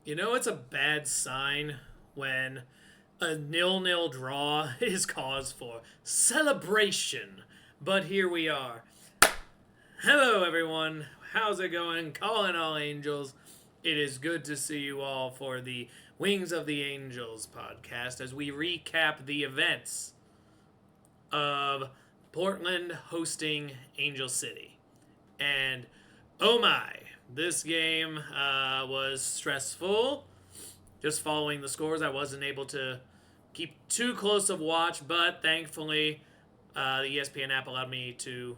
You know, it's a bad sign when a nil-nil draw is cause for celebration. But here we are. Hello, everyone. How's it going? Calling all angels. It is good to see you all for the Wings of the Angels podcast as we recap the events of Portland hosting Angel City. And oh my, this game was stressful. Just following the scores, I wasn't able to keep too close of watch, but thankfully, the ESPN app allowed me to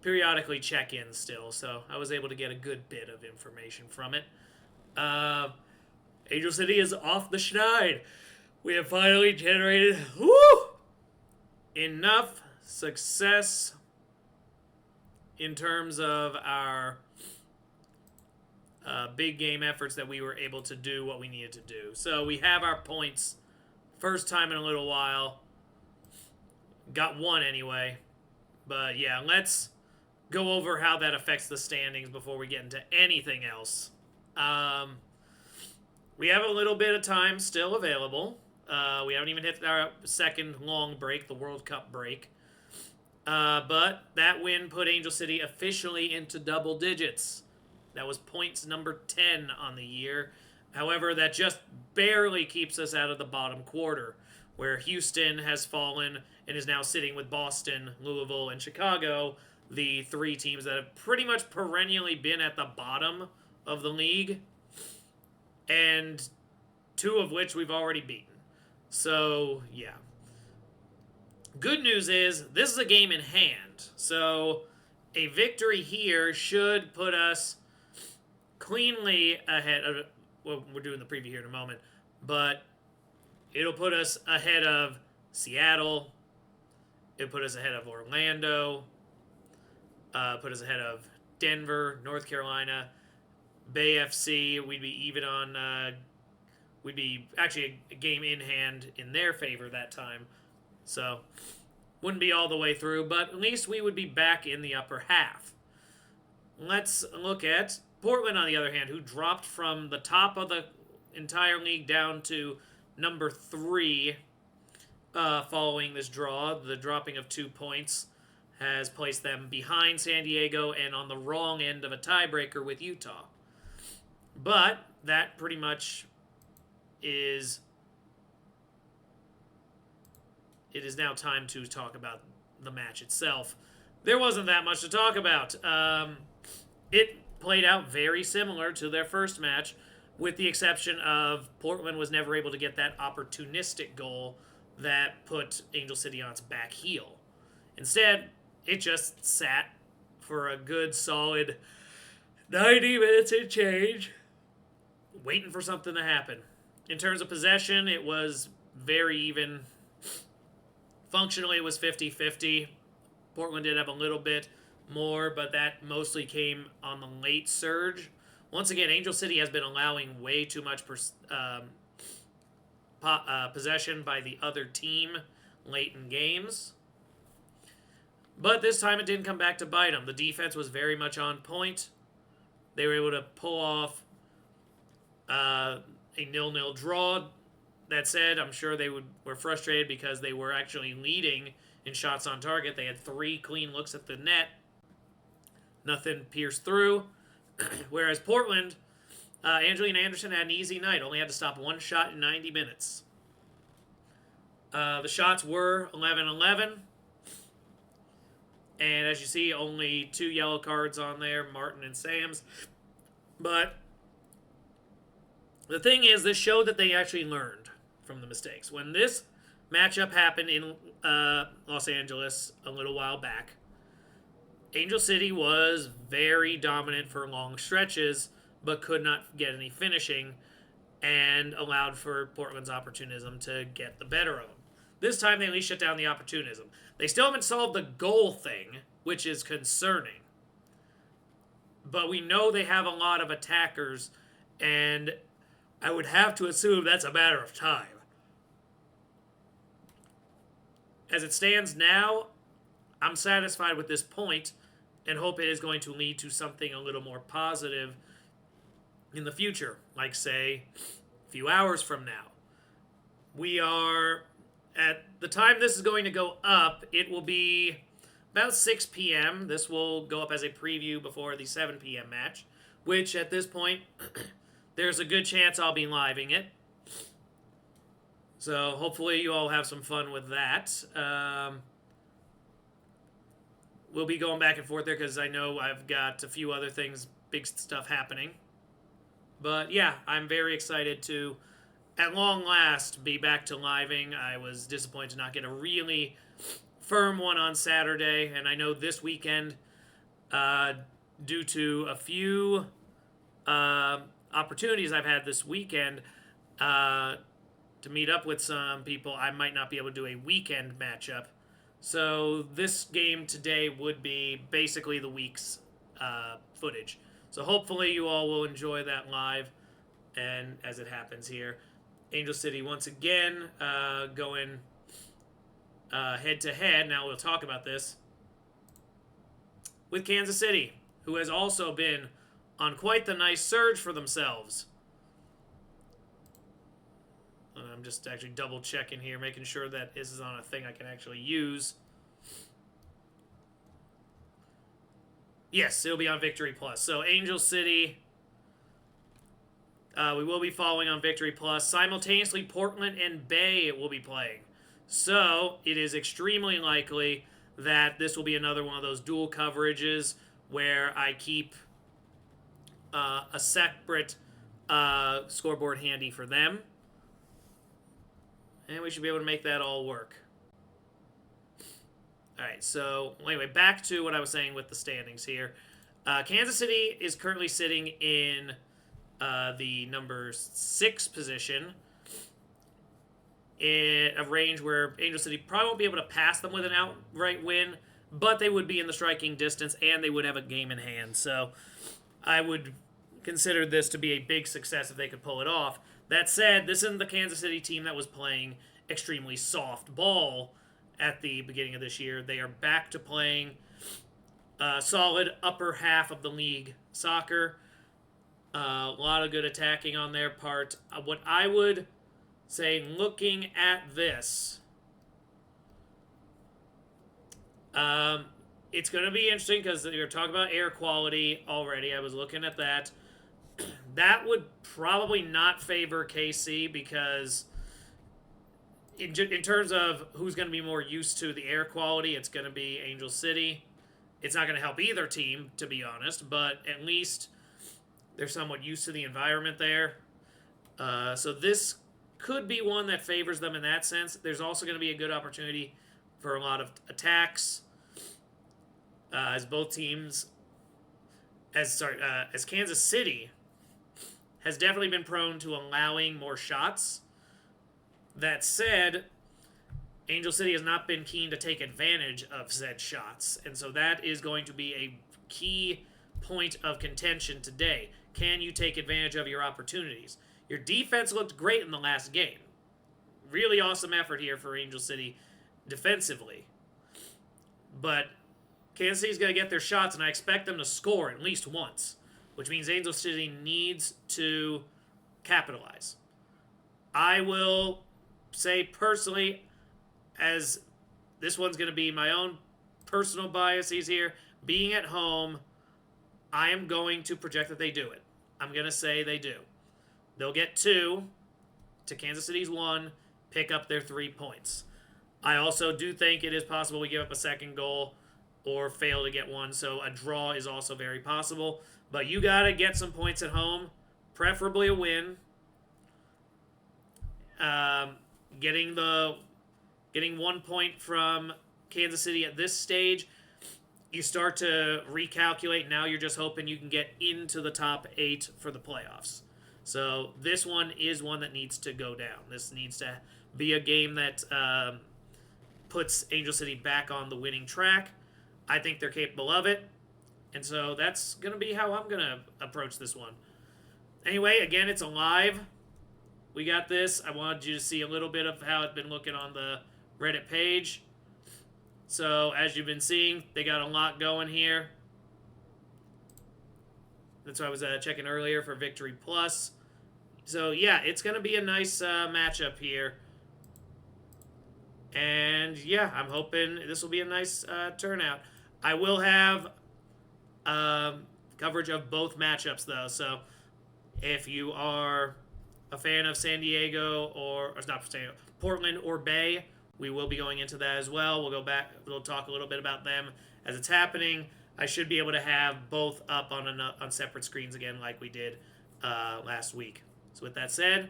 periodically check in still, so I was able to get a good bit of information from it. Uh, Angel City is off the schneid. We have finally generated enough success in terms of our big game efforts that we were able to do what we needed to do. So we have our points. First time in a little while. Got one anyway. But yeah, let's go over how that affects the standings before we get into anything else. We have a little bit of time still available. We haven't even hit our second long break, the World Cup break. But that win put Angel City officially into double digits. That was points number 10 on the year. However, that just barely keeps us out of the bottom quarter, where Houston has fallen and is now sitting with Boston, Louisville, and Chicago, the three teams that have pretty much perennially been at the bottom of the league, and two of which we've already beaten. So, yeah. Good news is, this is a game in hand. So, a victory here should put us cleanly ahead of. Well, we're doing the preview here in a moment, but it'll put us ahead of Seattle. It'll put us ahead of Orlando. Put us ahead of Denver, North Carolina, Bay FC. We'd be even on. We'd be actually a game in hand in their favor that time. So, wouldn't be all the way through, but at least we would be back in the upper half. Let's look at Portland, on the other hand, who dropped from the top of the entire league down to number 3 following this draw. The dropping of 2 points has placed them behind San Diego and on the wrong end of a tiebreaker with Utah. But that pretty much is. It is now time to talk about the match itself. There wasn't that much to talk about. It played out very similar to their first match, with the exception of Portland was never able to get that opportunistic goal that put Angel City on its back heel. Instead, it just sat for a good solid 90 minutes and change, waiting for something to happen. In terms of possession, it was very even. Functionally, it was 50-50. Portland did have a little bit more, but that mostly came on the late surge. Once again, Angel City has been allowing way too much possession by the other team late in games. But this time it didn't come back to bite them. The defense was very much on point. They were able to pull off a 0-0 draw. That said, I'm sure they were frustrated because they were actually leading in shots on target. They had 3 clean looks at the net. Nothing pierced through. Whereas Portland, Angelina Anderson had an easy night. Only had to stop 1 shot in 90 minutes. The shots were 11-11. And as you see, only 2 yellow cards on there, Martin and Sams. But the thing is, this showed that they actually learned from the mistakes. When this matchup happened in Los Angeles a little while back, Angel City was very dominant for long stretches, but could not get any finishing, and allowed for Portland's opportunism to get the better of them. This time, they at least shut down the opportunism. They still haven't solved the goal thing, which is concerning. But we know they have a lot of attackers, and I would have to assume that's a matter of time. As it stands now, I'm satisfied with this point and hope it is going to lead to something a little more positive in the future, like say a few hours from now. We are at the time this is going to go up, it will be about 6 p.m. This will go up as a preview before the 7 p.m. match, which at this point, there's a good chance I'll be living it. So hopefully you all have some fun with that. We'll be going back and forth there because I know I've got a few other things, big stuff happening. But yeah, I'm very excited to, at long last, be back to living. I was disappointed to not get a really firm one on Saturday, and I know this weekend, due to a few opportunities I've had this weekend to meet up with some people, I might not be able to do a weekend matchup. So this game today would be basically the week's footage. So hopefully you all will enjoy that live, and as it happens here. Angel City once again going head-to-head. Now we'll talk about this with Kansas City, who has also been on quite the nice surge for themselves. I'm just actually double-checking here, making sure that this is on a thing I can actually use. Yes, it'll be on Victory Plus. So Angel City, we will be following on Victory Plus. Simultaneously, Portland and Bay will be playing. So it is extremely likely that this will be another one of those dual coverages where I keep a separate scoreboard handy for them. And we should be able to make that all work. All right, so anyway, back to what I was saying with the standings here. Kansas City is currently sitting in the number 6 position in a range where Angel City probably won't be able to pass them with an outright win, but they would be in the striking distance and they would have a game in hand. So I would consider this to be a big success if they could pull it off. That said, this isn't the Kansas City team that was playing extremely soft ball at the beginning of this year. They are back to playing solid upper half of the league soccer. A lot of good attacking on their part. What I would say, looking at this, it's going to be interesting because you're talking about air quality already. I was looking at that. That would probably not favor KC because in terms of who's going to be more used to the air quality, it's going to be Angel City. It's not going to help either team, to be honest, but at least they're somewhat used to the environment there. So this could be one that favors them in that sense. There's also going to be a good opportunity for a lot of attacks as both teams, as Kansas City has definitely been prone to allowing more shots. That said, Angel City has not been keen to take advantage of said shots, and so that is going to be a key point of contention today. Can you take advantage of your opportunities? Your defense looked great in the last game. Really awesome effort here for Angel City defensively. But Kansas City's going to get their shots, and I expect them to score at least once, which means Angel City needs to capitalize. I will say personally, as this one's going to be my own personal biases here, being at home, I am going to project that they do it. I'm going to say they do. They'll get 2 to Kansas City's 1, pick up their 3 points. I also do think it is possible we give up a second goal or fail to get one, so a draw is also very possible. But you got to get some points at home, preferably a win. Getting 1 point from Kansas City at this stage, you start to recalculate. Now you're just hoping you can get into the top 8 for the playoffs. So this one is one that needs to go down. This needs to be a game that puts Angel City back on the winning track. I think they're capable of it. And so that's going to be how I'm going to approach this one. Anyway, again, it's a live. We got this. I wanted you to see a little bit of how it's been looking on the Reddit page. So, as you've been seeing, they got a lot going here. That's why I was checking earlier for Victory Plus. So, yeah, it's going to be a nice matchup here. And, yeah, I'm hoping this will be a nice turnout. I will have coverage of both matchups, though. So, if you are a fan of San Diego or not San Diego, Portland or Bay, we will be going into that as well. We'll go back. We'll talk a little bit about them as it's happening. I should be able to have both up on separate screens again, like we did last week. So with that said,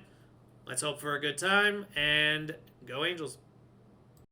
let's hope for a good time and go Angels.